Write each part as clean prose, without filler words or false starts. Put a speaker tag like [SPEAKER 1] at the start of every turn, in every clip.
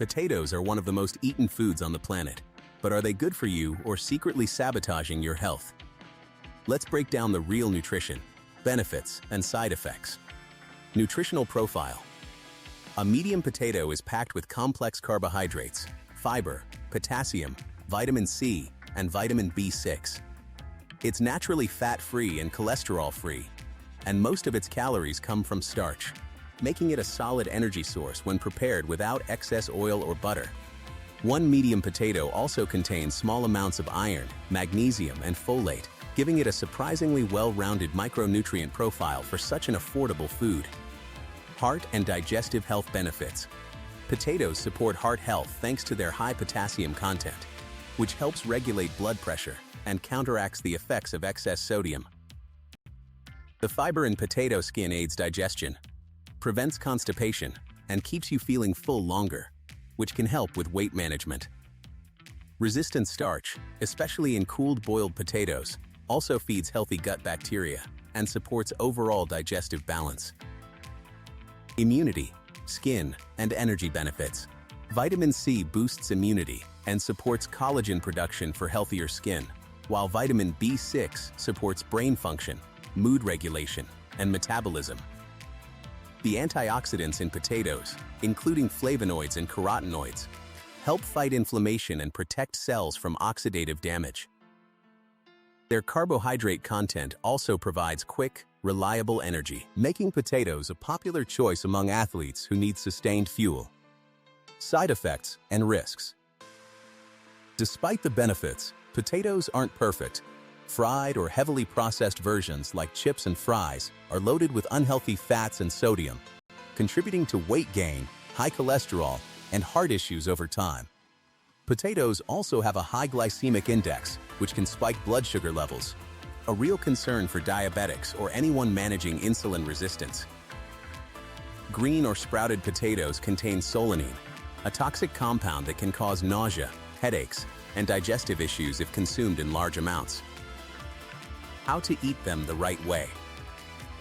[SPEAKER 1] Potatoes are one of the most eaten foods on the planet, but are they good for you or secretly sabotaging your health? Let's break down the real nutrition, benefits, and side effects. Nutritional profile. A medium potato is packed with complex carbohydrates, fiber, potassium, vitamin C, and vitamin B6. It's naturally fat-free and cholesterol-free, and most of its calories come from starch, making it a solid energy source when prepared without excess oil or butter. One medium potato also contains small amounts of iron, magnesium, and folate, giving it a surprisingly well-rounded micronutrient profile for such an affordable food. Heart and digestive health benefits. Potatoes support heart health thanks to their high potassium content, which helps regulate blood pressure and counteracts the effects of excess sodium. The fiber in potato skin aids digestion, prevents constipation, and keeps you feeling full longer, which can help with weight management. Resistant starch, especially in cooled boiled potatoes, also feeds healthy gut bacteria and supports overall digestive balance. Immunity, skin, and energy benefits. Vitamin C boosts immunity and supports collagen production for healthier skin, while vitamin B6 supports brain function, mood regulation, and metabolism. The antioxidants in potatoes, including flavonoids and carotenoids, help fight inflammation and protect cells from oxidative damage. Their carbohydrate content also provides quick, reliable energy, making potatoes a popular choice among athletes who need sustained fuel. Side effects and risks. Despite the benefits, potatoes aren't perfect. Fried or heavily processed versions like chips and fries are loaded with unhealthy fats and sodium, contributing to weight gain, high cholesterol, and heart issues over time. Potatoes also have a high glycemic index, which can spike blood sugar levels, a real concern for diabetics or anyone managing insulin resistance. Green or sprouted potatoes contain solanine, a toxic compound that can cause nausea, headaches, and digestive issues if consumed in large amounts. How to eat them the right way.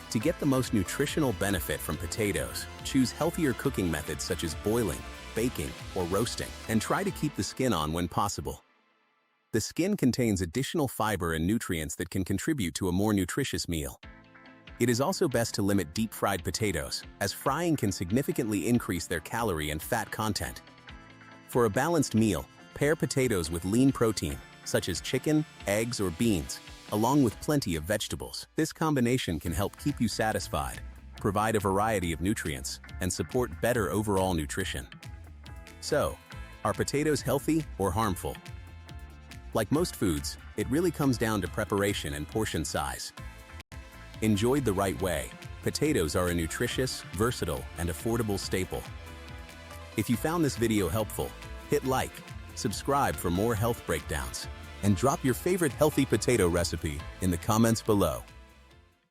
[SPEAKER 1] To get the most nutritional benefit from potatoes, choose healthier cooking methods such as boiling, baking, or roasting, and try to keep the skin on when possible. The skin contains additional fiber and nutrients that can contribute to a more nutritious meal. It is also best to limit deep-fried potatoes, as frying can significantly increase their calorie and fat content. For a balanced meal, pair potatoes with lean protein, such as chicken, eggs, or beans, along with plenty of vegetables. This combination can help keep you satisfied, provide a variety of nutrients, and support better overall nutrition. So, are potatoes healthy or harmful? Like most foods, it really comes down to preparation and portion size. Enjoyed the right way, potatoes are a nutritious, versatile, and affordable staple. If you found this video helpful, hit like, subscribe for more health breakdowns, and drop your favorite healthy potato recipe in the comments below.